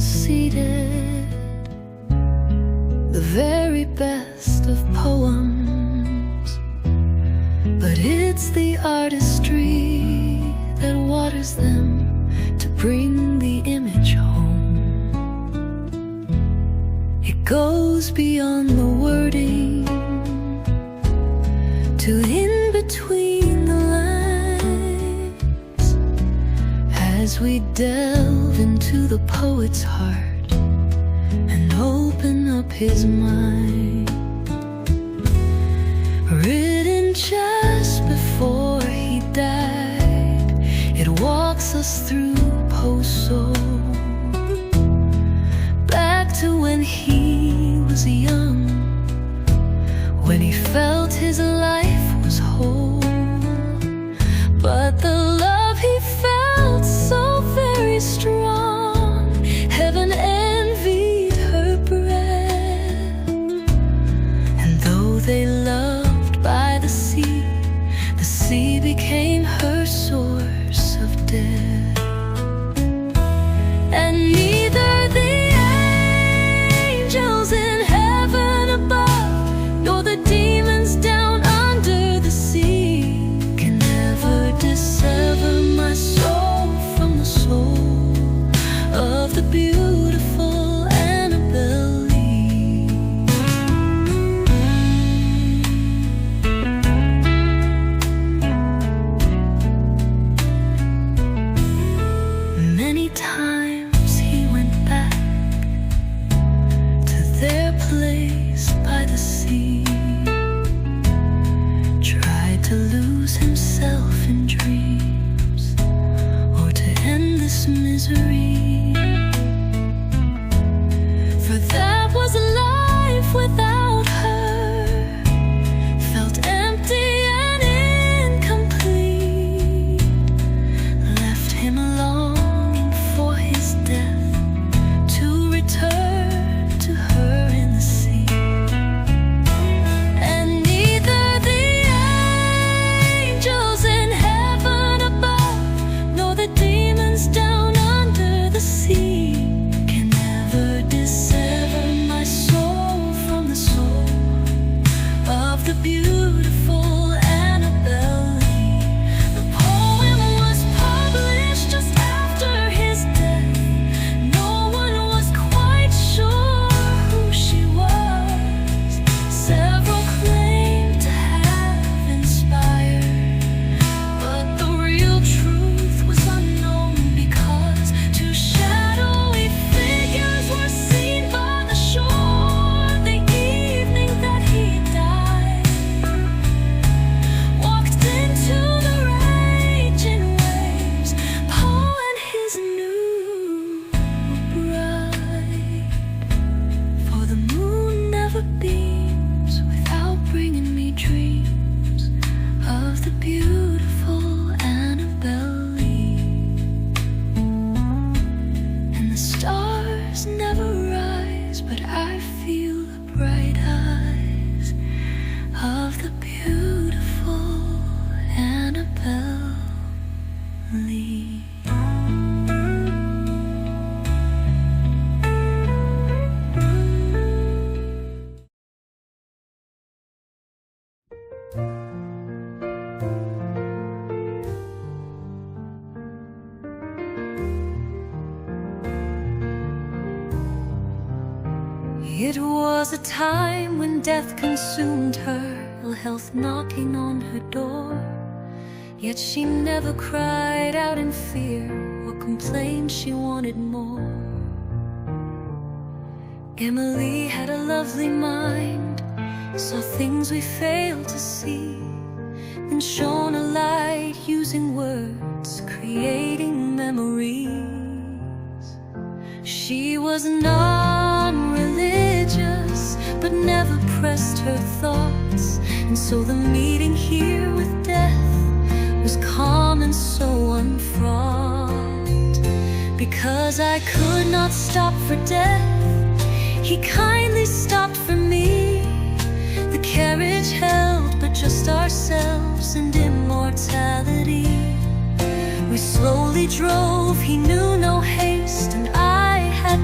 conceited, the very best of poems, but it's the artistry that waters them to bring the image home. It goes beyond the wording to in between the lines, as we delve into the poet's heart and open up his mind. Written just before he died, it walks us through Poe's soul, back to when he was young, when he felt his life was whole. But the love he felt so very strong, heaven envied her breath. And though they loved by the sea became her source of death. And neither the angels in heaven above nor the demons down under the sea can ever dissever my soul from the soul of the beautiful Annabel Lee. Many times he went back to their place by the sea, tried to lose himself in dreams or to end this misery. For that was a life without her, felt empty and incomplete, left him longing for his death to return to her in the sea. And neither the angels in heaven above nor the demons down under the sea can ever dissever my soul from the soul of the beautiful Annabel Lee. The poem was published just after his death. No one was quite sure who she was. Several claimed to have inspired, but the real truth was unknown, because two shadowy figures were seen by the shore the evening that he died. Walked into the raging waves, Poe and his new bride. For the moon never beams without bringing me dreams of the beautiful Annabel Lee. And the stars never rise, but I feel the bright eyes of the beautiful Annabel Lee. It was a time when death consumed her, ill health knocking on her door. Yet she never cried out in fear or complained she wanted more. Emily had a lovely mind, saw things we failed to see, then shone a light using words, creating memories. She was non-religious, but never pressed her thoughts, and so the meeting here with death was calm and so unfraught. Because I could not stop for death, he kindly stopped for me. The carriage held but just ourselves and immortality. We slowly drove, he knew no haste, and I had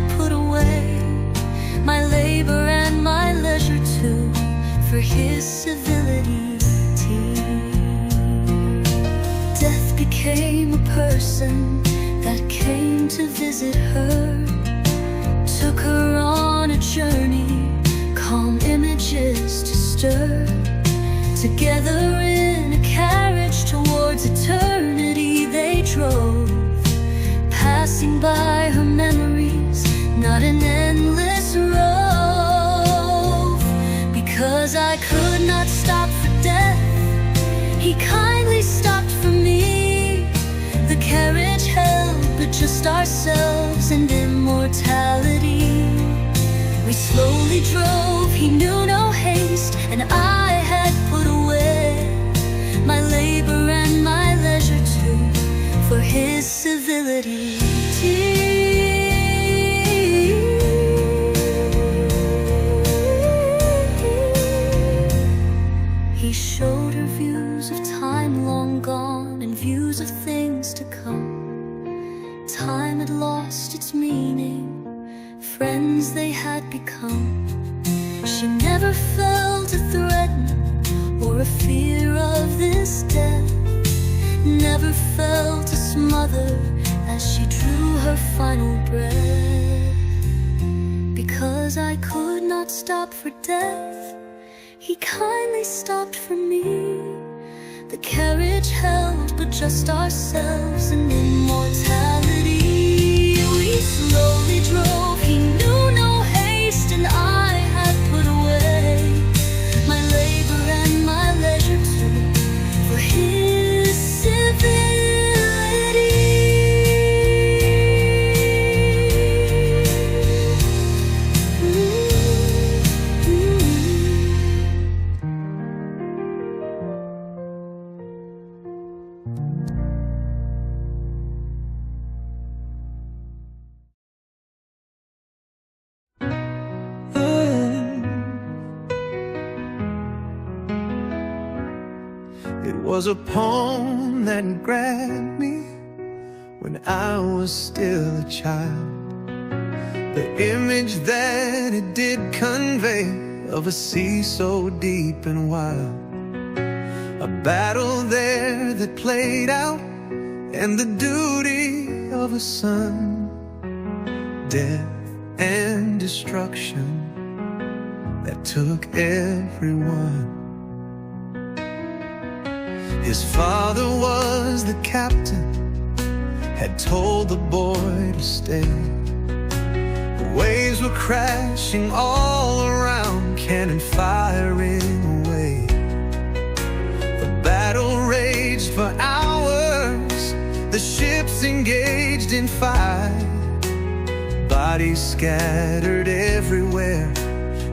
Together in a carriage towards eternity they drove, passing by her memories, not an endless rove. Because I could not stop for death, he kindly stopped for me. The carriage held but just ourselves and immortality. We slowly drove, he knew no haste, and I had put away my labor and my leisure too, for his civility. He showed her views of time long gone and views of things to come. Time had lost its meaning, friends they had become. She never felt a threaten or a fear of this death, never felt a smother as she drew her final breath. Because I could not stop for death, he kindly stopped for me. The carriage held but just ourselves and immortality. We slowly drove, he knew no haste, and I had put away my labor and my leisure too, for his civility. It was a poem that grabbed me when I was still a child. The image that it did convey of a sea so deep and wild, a battle there that played out, and the duty of a son, death and destruction that took everyone. His father was the captain, had told the boy to stay. The waves were crashing all around, cannon firing away. The battle raged for hours, the ships engaged in fight, bodies scattered everywhere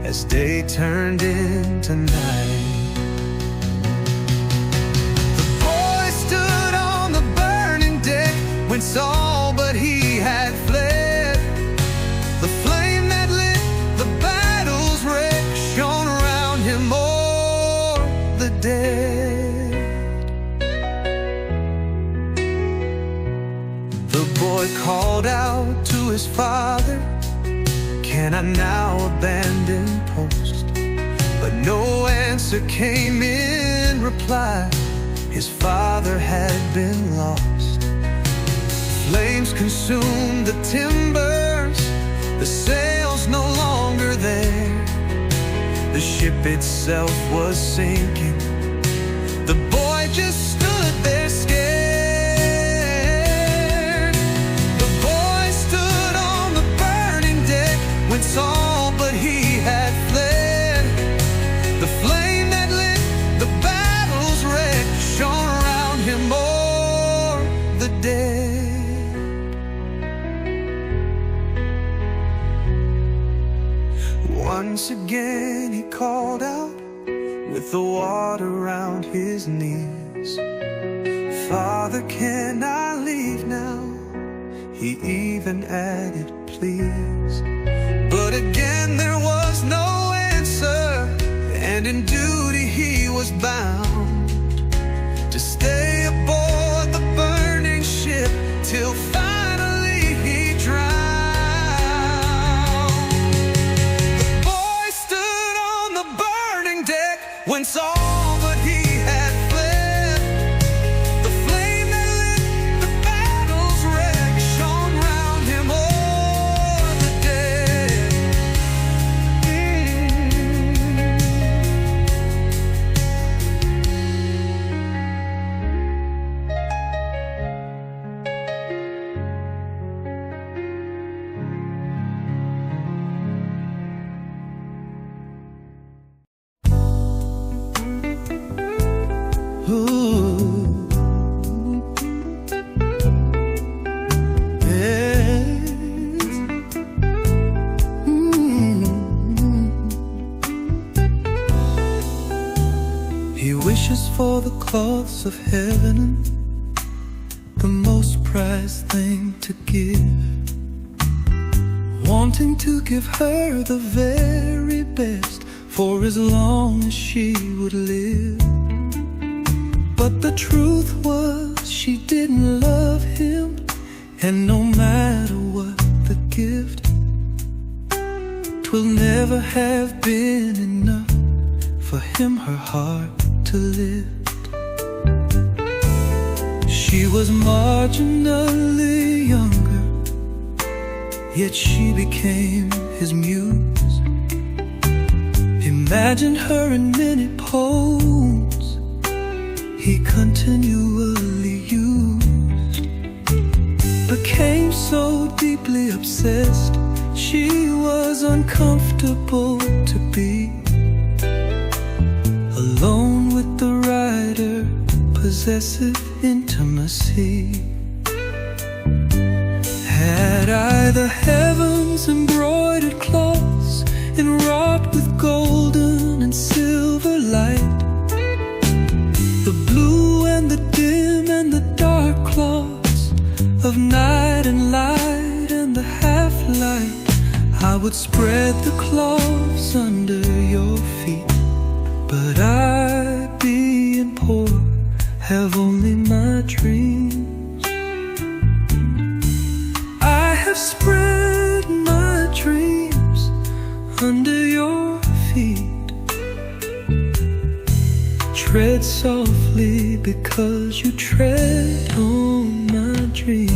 as day turned into night. When all but he had fled, the flame that lit the battle's wreck shone around him o'er the dead. The boy called out to his father, "Can I now abandon post?" But no answer came in reply. His father had been lost. Flames consumed the timbers, the sails no longer there. The ship itself was sinking. The boy just stood there scared. The boy stood on the burning deck when all but he had fled. The flame that lit the battle's wreck shone around him o'er the dead. Once again he called out with the water around his knees, "Father, can I leave now?" He even added, "Please." But again there was no answer, and in duty he was bound to stay aboard the burning ship till finally he drowned. When all but he had fled, the flame that lit the battle's wreck shone round him o'er the dead. for the cloths of heaven, the most prized thing to give, wanting to give her the very best for as long as she would live. But the truth was she didn't love him, and no matter what the gift, 'twill never have been enough for him her heart to lift. She was marginally younger, yet she became his muse. Imagine her in many poems he continually used. Became so deeply obsessed, she was uncomfortable to be alone with the writer, possessive intimacy. Had I the heavens embroidered cloths enwrought with golden and silver light, the blue and the dim and the dark cloths of night and light and the half-light, I would spread the cloths under your feet. But I, being poor, have only my dreams. I have spread my dreams under your feet. Tread softly because you tread on my dreams.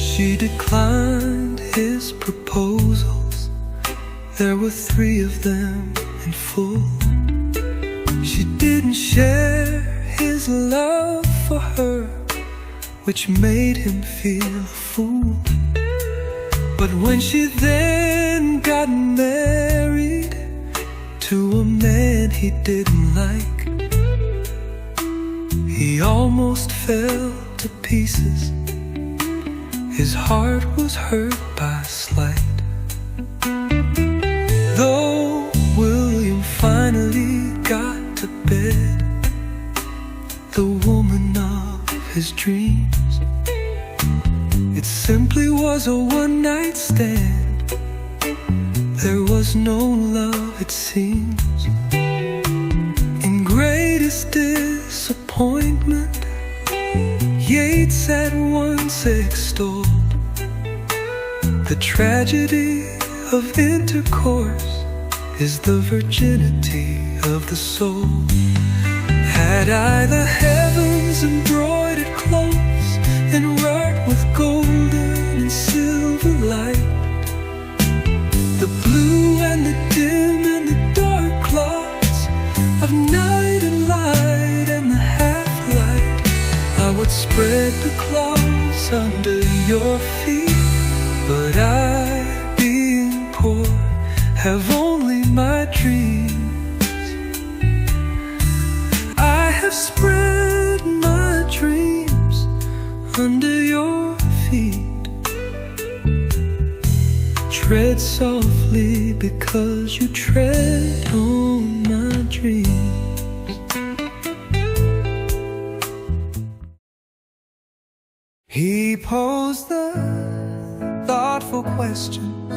She declined his proposals. There were 3 of them in full. She didn't share his love for her, which made him feel a fool. But when she then got married to a man he didn't like, he almost fell to pieces. His heart was hurt by slight. Though William finally got to bed, the woman of his dreams, it simply was a one-night stand. There was no love, it seems. In greatest disappointment, Yeats at once extolled the tragedy of intercourse is the virginity of the soul. Had I the heavens embroidered clothes enwrought with golden and silver light, the blue and the dim and the dark clouds of night and light and the half-light, I would spread the cloths under your feet. But I, being poor, have only my dreams. I have spread my dreams under your feet. Tread softly because you tread on my dreams. He posed the thoughtful questions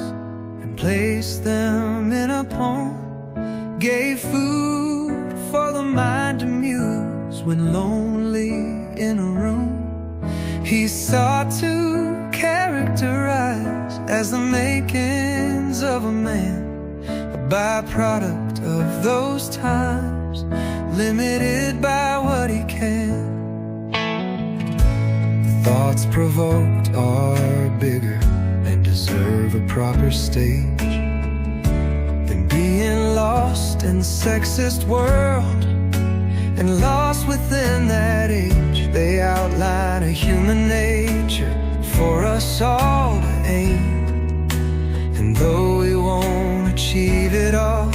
and placed them in a poem, gave food for the mind to muse when lonely in a room. He sought to characterize as the makings of a man, a byproduct of those times, limited by what he can. The thoughts provoked are bigger and deserve a proper stage than being lost in sexist world and lost within that age. They outline a human nature for us all to aim, and though we won't achieve it all,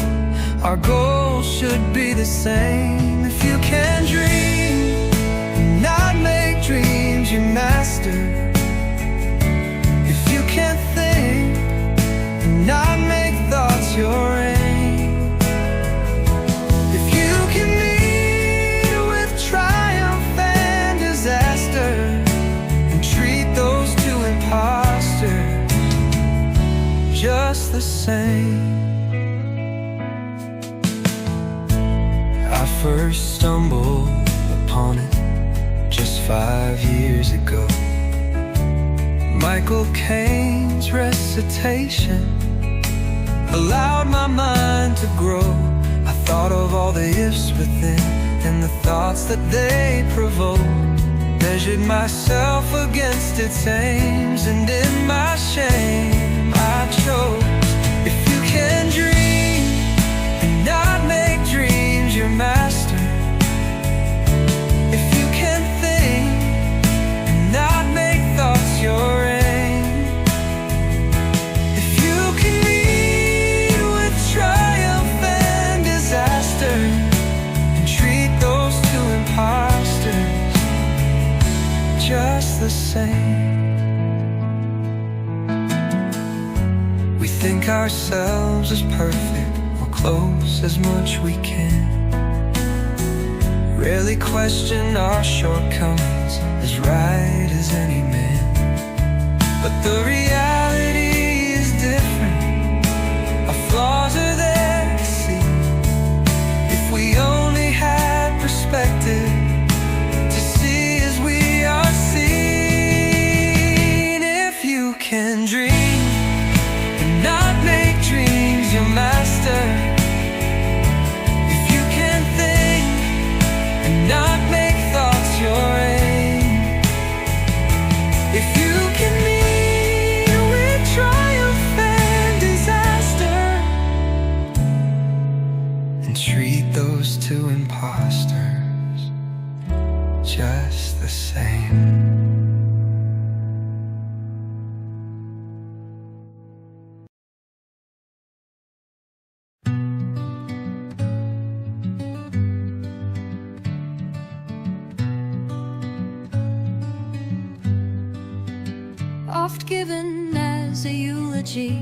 our goal should be the same. If you can dream and not make dreams you master, if you can't think the same. I first stumbled upon it just 5 years ago. Michael Caine's recitation allowed my mind to grow. I thought of all the ifs within and the thoughts that they provoked. Measured myself against its aims, and in my shame I chose, if you can dream and not make dreams your master, if you can think and not make thoughts your aim, if you can meet with triumph and disaster and treat those two imposters just the same. We think ourselves as perfect or close as much we can. Rarely question our shortcomings, as right as any man. But the reality is different. Our flaws are there to see. If we only had perspective to see as we are seen. If you can dream and not make dreams your master, if you can think and not make thoughts your aim, if you can meet with triumph and disaster and treat those two imposters just the same. Oft given as a eulogy,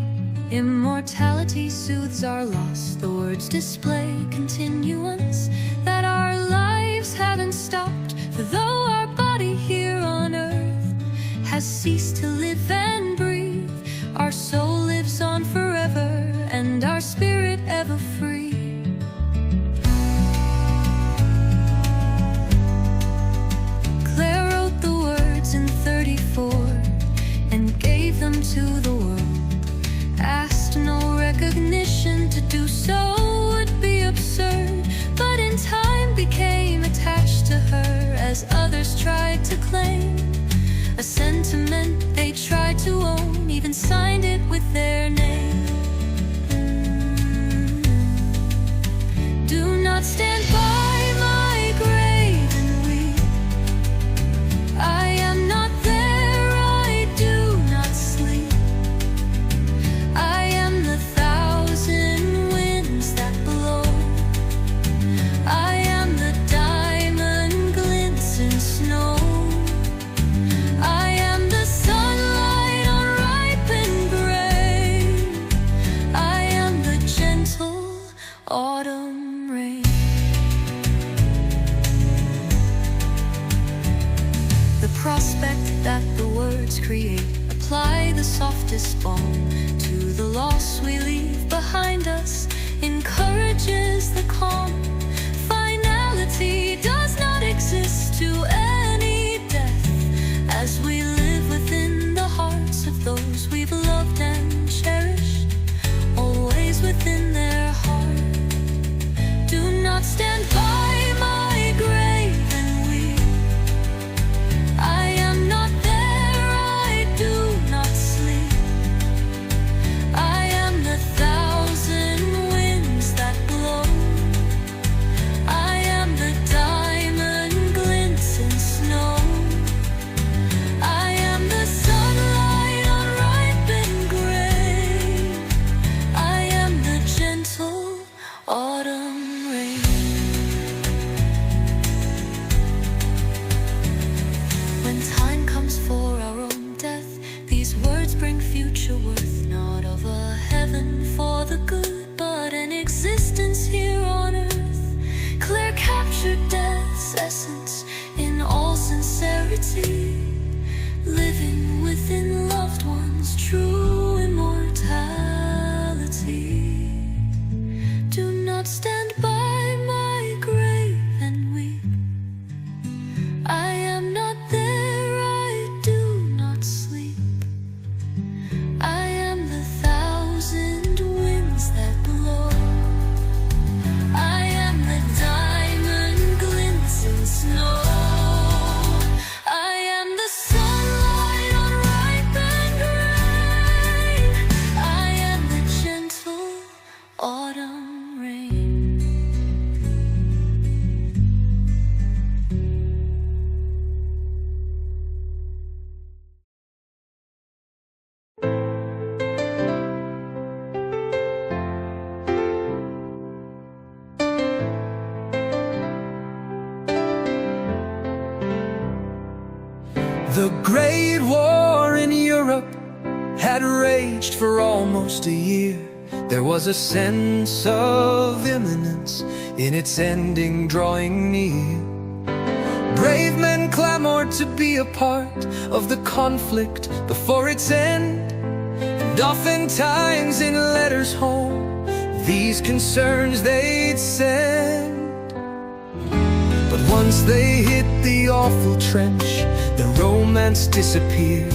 immortality soothes our loss. The words display continuance, that our lives haven't stopped. For though our body here on earth has ceased to live and breathe, our soul lives on forever and our spirit ever free. Clare wrote the words in 34 and gave them to the world. Asked no recognition, to do so would be absurd, but in time became attached to her as others tried to claim. A sentiment they tried to own, even signed it with their name. Do not stand by my grave and weep. I am not there, I do not sleep. I am the thousand winds that blow. I am the diamond glints in snow. I am the sunlight on ripened grain. I am the gentle autumn rain. The prospect that the words create, apply the softest balm to the loss we leave behind us, encourages the calm. Finality does not exist to any death, as we live within the hearts of those we've loved and cherished, always within their heart. Do not stand by my grave and weep. I am not there, I do not sleep. I am the thousand winds that blow. I am the diamond glints in snow. I am the sunlight on ripened grain. I am the gentle autumn rain. When time comes for our own death, these words bring future worth, not of a heaven for the good, but an existence here on earth. Clare captured death's essence in all sincerity, living within loved ones' true immortality. The Great War in Europe had raged for almost a year. There was a sense of imminence in its ending drawing near. Brave men clamored to be a part of the conflict before its end. And oftentimes in letters home, these concerns they'd send. But once they hit the awful trench, the romance disappeared,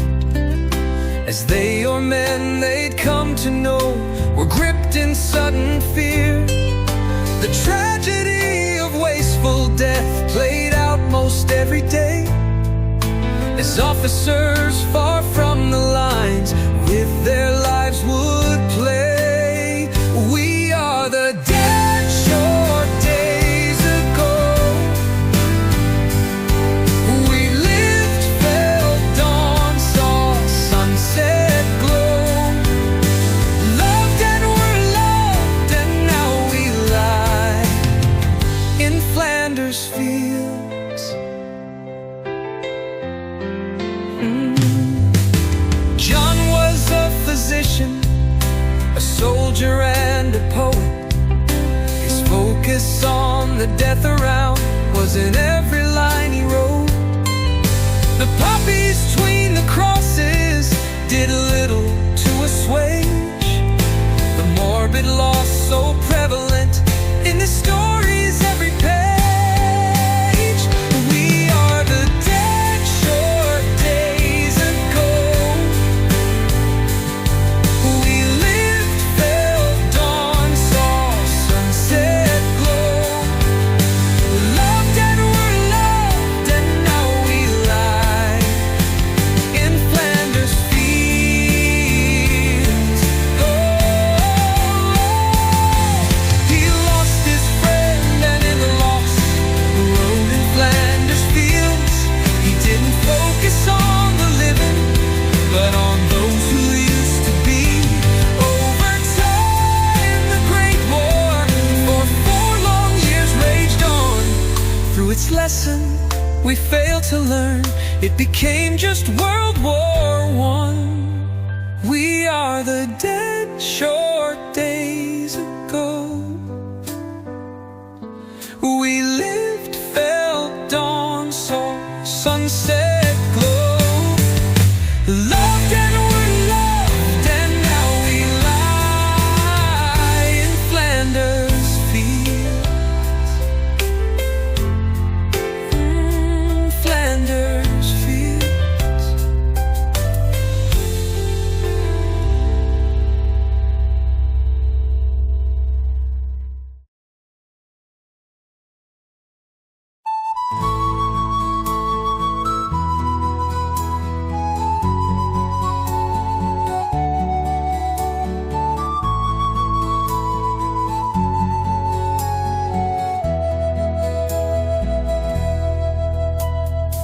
as they or men they'd come to know were gripped in sudden fear. The tragedy of wasteful death played out most every day, as officers far from the lines with their lives would play. We are the dead short days ago. We lived, felt dawn, saw sunset glow, loved and were loved, and now we lie in Flanders fields. John was a physician, a soldier and a poet. His focus on the death around was in every line he wrote. The poppies between the crosses did little to assuage the morbid loss so prevalent in the story's every page. We are the dead short days ago. We lived, felt dawn, saw sunset glow, loved and were loved, and now we lie in Flanders fields. Oh, he lost his friend, and in the loss rode in Flanders fields. He didn't focus on the living, but on those who used to be. Over time, the Great War for 4 long years raged on. Through its lesson, we failed to learn. It became just World War I. We are the dead short days ago. We lived, felt dawn, saw sunset glow, loved and were loved, and now we lie in Flanders fields. Flanders fields.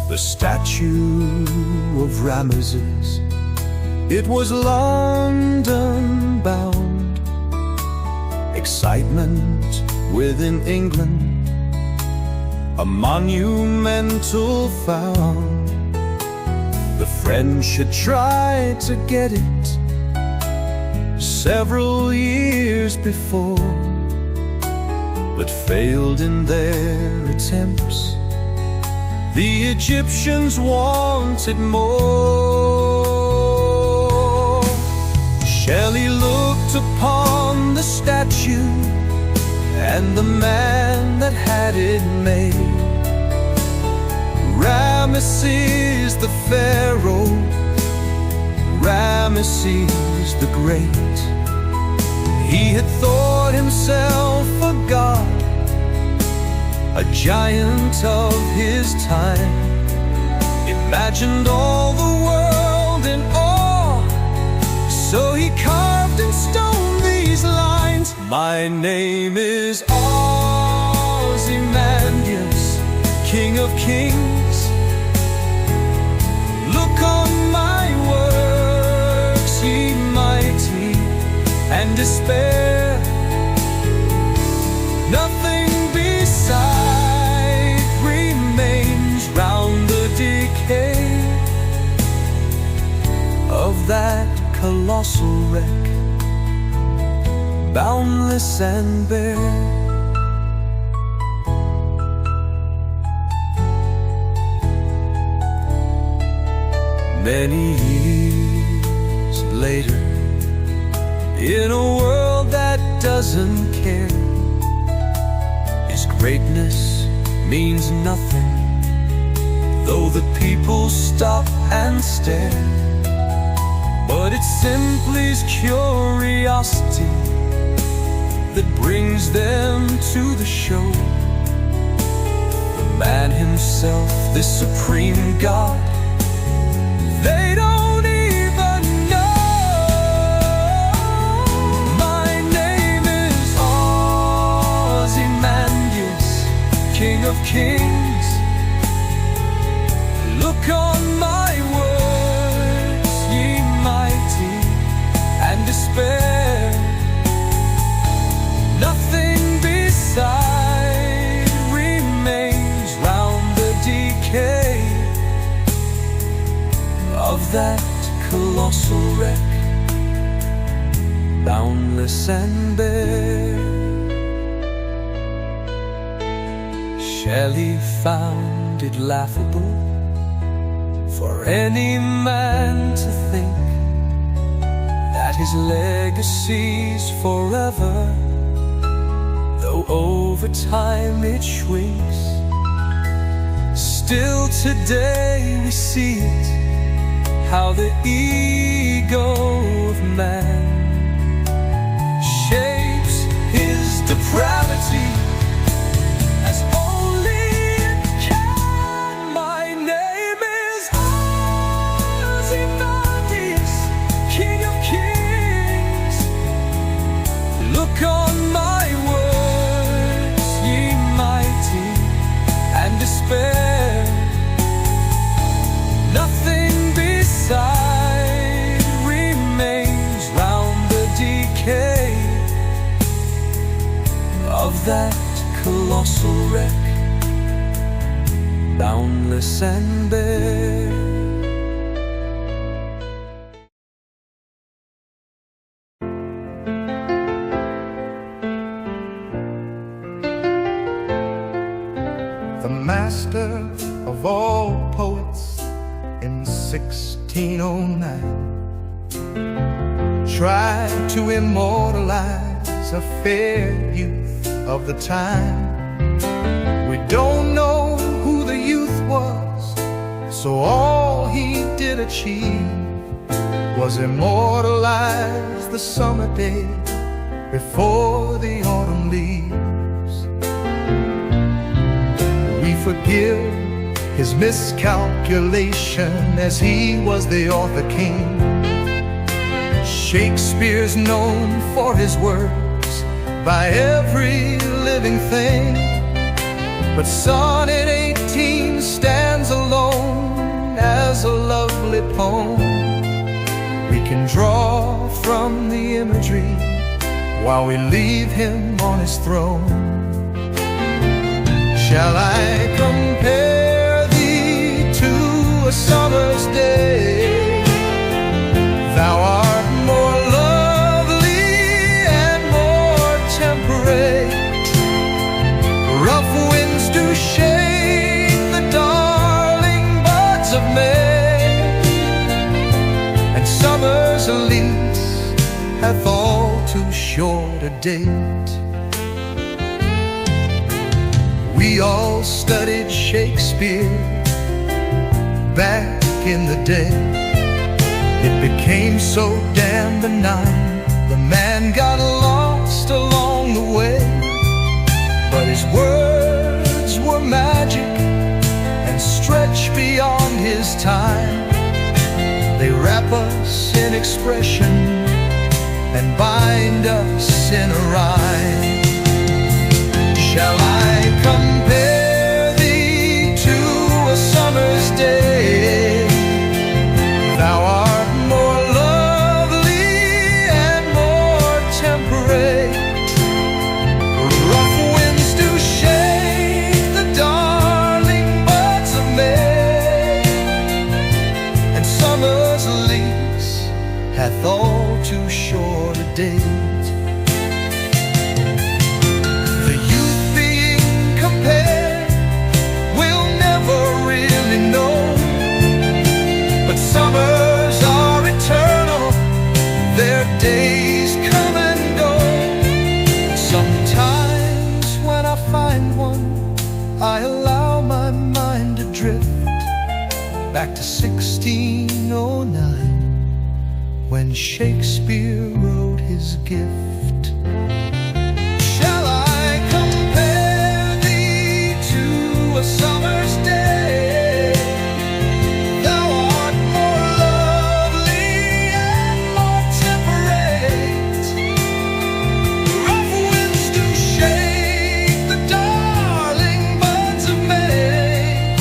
The statue of Ramesses, it was London bound. Excitement within England, a monumental found. The French had tried to get it several years before, but failed in their attempts. The Egyptians wanted more. Shelley looked upon the statue and the man that had it made. Ramesses the Pharaoh, Ramesses the Great. He had thought himself a god, a giant of his time, imagined all the world in awe. So he carved in stone these lines: my name is Ozymandias, King of Kings. Look on my works, ye mighty, and despair. Nothing beside remains round the decay boundless and bare. Many years later, in a world that doesn't care, his greatness means nothing, though the people stop and stare. But it's simply his curiosity that brings them to the show. The man himself, this supreme God, they don't even know. My name is Ozymandias, King of Kings. Look on my words, ye mighty, and despair. Nothing beside remains round the decay of that colossal wreck, boundless and bare. Shelley found it laughable for any man to think that his legacy's forever, though over time it shrinks. Still today we see it, how the ego of man shapes his depravity as only it can. My name is Ozymandias, King of Kings. Look on my words, ye mighty, and despair. Nothing beside remains round the decay of that colossal wreck, boundless and bare. The master of all poets in 1609 tried to immortalize a fair youth of the time. We don't know who the youth was, so all he did achieve was immortalize the summer day before the autumn leaves. We forgive his miscalculation, as he was the author king. Shakespeare's known for his works by every living thing, but Sonnet 18 stands alone as a lovely poem. We can draw from the imagery while we leave him on his throne. Shall I compare thee to a summer's day? Thou art more lovely and more temperate. Rough winds do shake the darling buds of May, and summer's lease hath all too short a date. We all studied Shakespeare back in the day. It became so damn benign, the man got lost along the way. But his words were magic and stretch beyond his time. They wrap us in expression and bind us in a rhyme. Shall I compare thee to a summer's day? Thou art more lovely and more temperate. Rough winds do shake the darling buds of May, and summer's lease hath all too short a date. back to 1609, when Shakespeare wrote his gift. Shall I compare thee to a summer's day? Thou art more lovely and more temperate. Rough winds do shake the darling buds of May,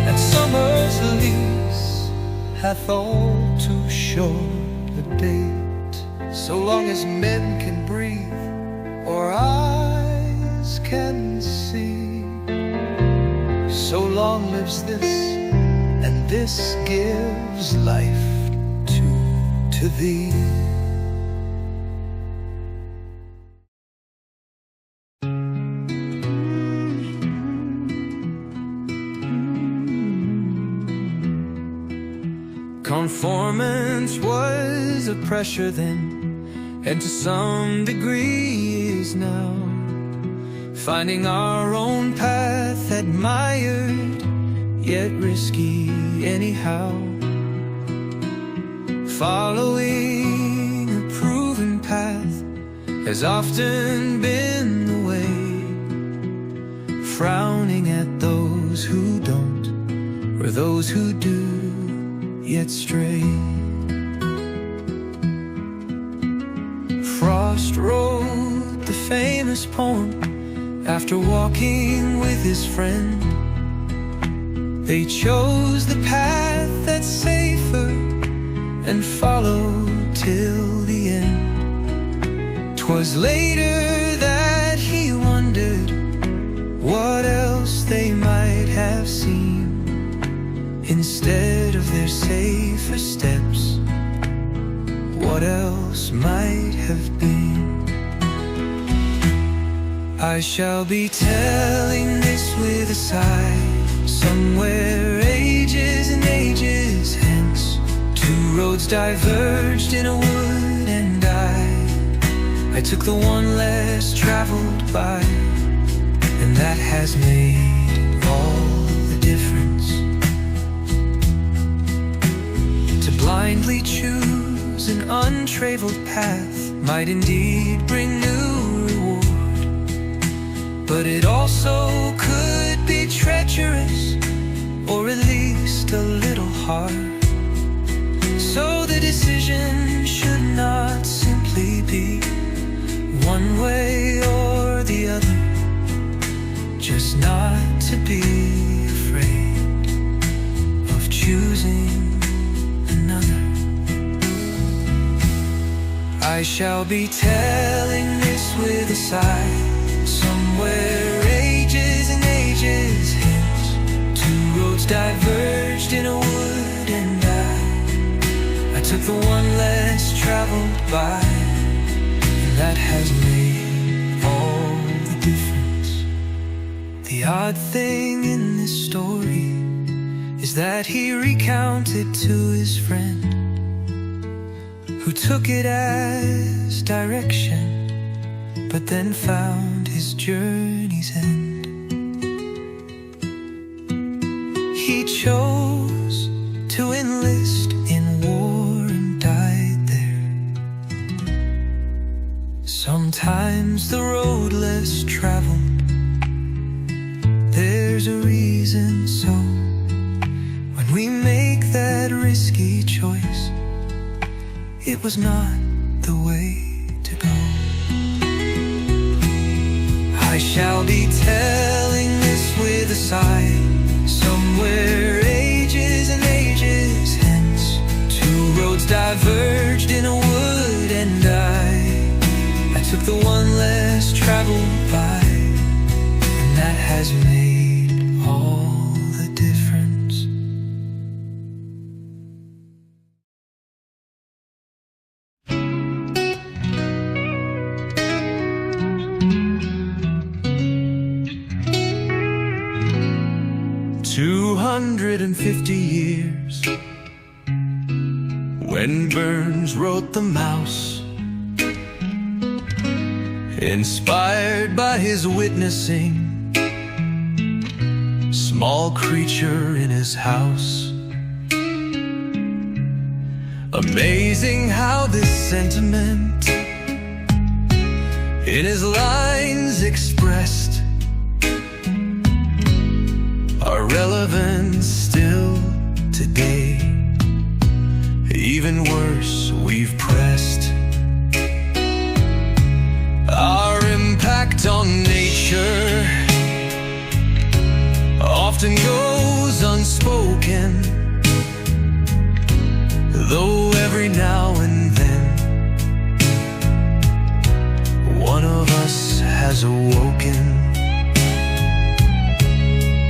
and summer's lease hath all too short a date. So long as men can breathe or eyes can see, so long lives this, and this gives life to thee. Conformance was a pressure then, and to some degree is now. Finding our own path admired, yet risky anyhow. Following a proven path has often been the way, frowning at those who don't, or those who do yet stray. Frost wrote the famous poem after walking with his friend. They chose the path that's safer and followed till the end. 'Twas later that he wondered what else they might have seen instead of their safer steps. What else might have been? I shall be telling this with a sigh, somewhere ages and ages hence. Two roads diverged in a wood, and I took the one less traveled by, and that has made all the difference. To blindly choose an untraveled path might indeed bring new reward, but it also could be treacherous, or at least a little hard. So the decision should not simply be one way or the other, just not to be afraid of choosing another. I shall be telling this with a sigh, somewhere ages and ages hence. Two roads diverged in a wood, and I took the one less traveled by, and that has made all the difference. The odd thing in this story is that he recounted to his friend, who took it as direction, but then found his journey's end. He chose to enlist in war and died there. Sometimes the road less traveled, there's a reason. So when we make that risky choice, it was not the way to go. I shall be telling this with a sigh, somewhere ages and ages hence. Two roads diverged in a wood, and I took the one less traveled by, and that has made all the difference. "250 years when Burns wrote The Mouse, inspired by his witnessing, small creature in his house. Amazing how this sentiment in his lines expressed are relevant still today. Even worse, we've pressed our impact on nature often goes unspoken, though every now and then one of us has awoken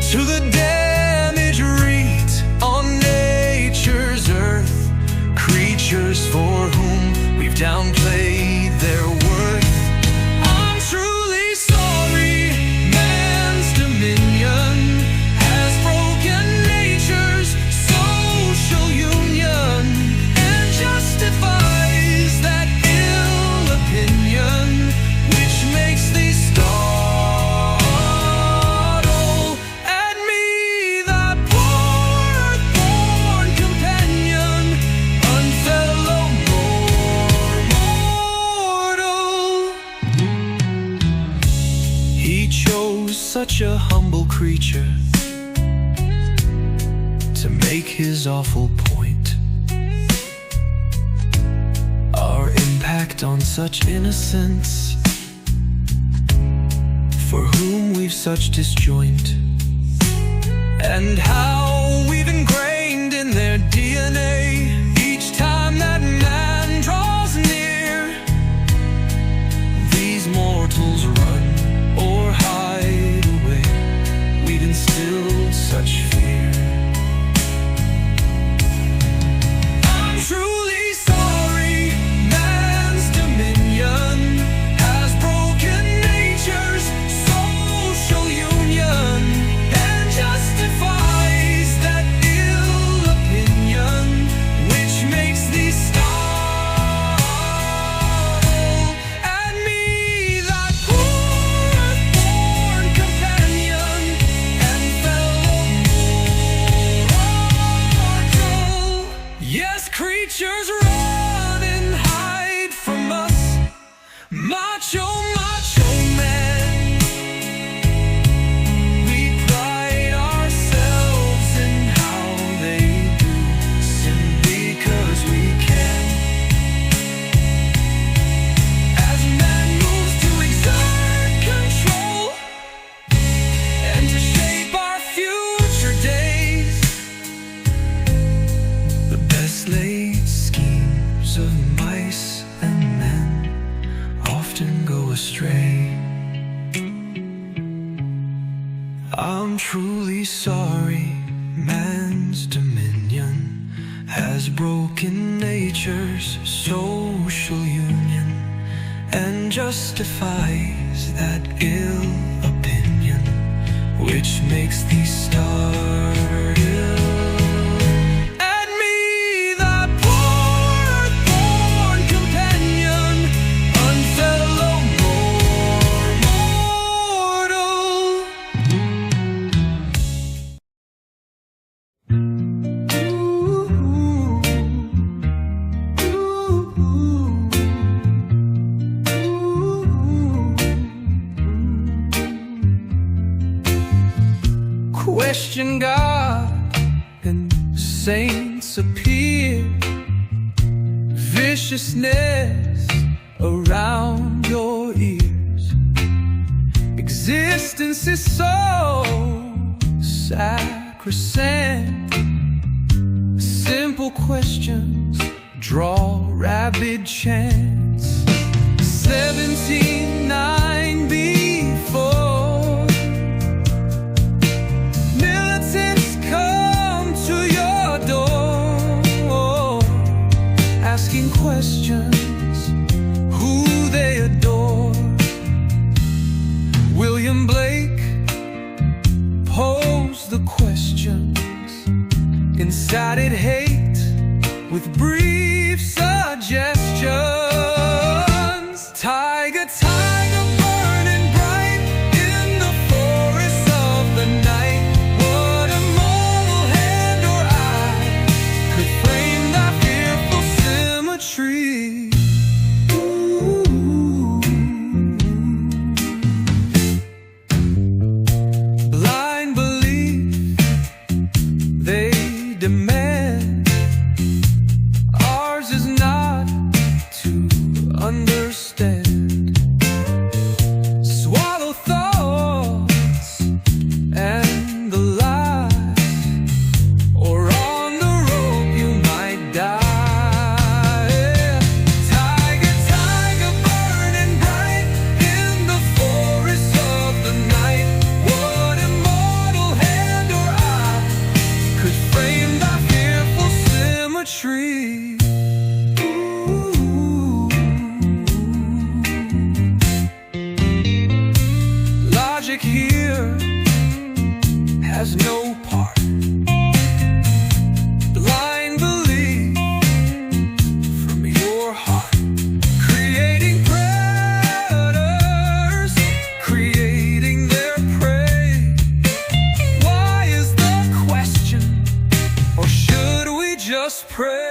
to the damage wreaked on nature's earth, creatures for whom we've downplayed their worth. I'm truly sorry, man's dominion has broken nature's social union and justifies that ill opinion which makes thee startle at me, thy poor earth-born companion, unfellow mortal. He chose such a humble creature to make his awful point. Our impact on such innocence, for whom we've such disjoint, and how we've ingrained in their DNA each time that man draws near. These mortals run or hide away, we've instilled such fear. I'm truly sorry, man's dominion has broken nature's social union and justifies that ill opinion which makes thee startle at me, thy poor earth-born companion and fellow mortal. Yes, creatures run and hide from us, macho, macho man. We pride ourselves in how they do sin because we can. As man moves to exert control and to shape our future days, the best laid schemes of mice and men often go astray. I'm truly sorry, man's dominion has broken nature's social union and justifies that ill opinion which makes thee startle at me, thy poor earth-born companion, unfellow question God and saints appear, viciousness around your ears. Existence is so sacrosanct. Simple questions draw rabid chants. 17:9 before militants come to your door, asking questions who they adore. William Blake posed the questions, incited hate with brief suggestions. Tyger, Tyger, burning bright in the forest of the night. Whoa. could frame thy fearful symmetry. Ooh. Logic here has no part. Blind belief from your heart, creating predators, creating their prey. Why is the question, or should we just pray?